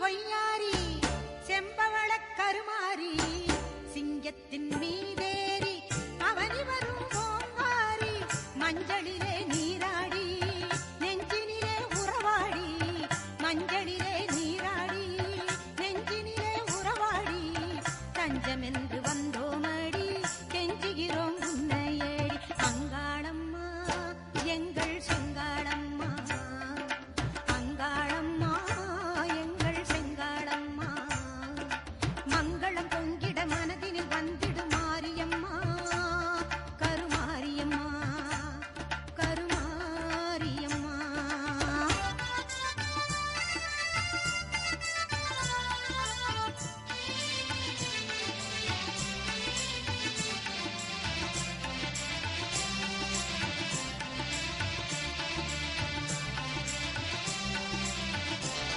ஒய்யாரி செம்பவள கருமாரி சிங்கத்தின் மீதேறி அவனி வரும் ஓங்காரி மஞ்சளிலே நீராடி நெஞ்சினிலே உறவாடி மஞ்சளிலே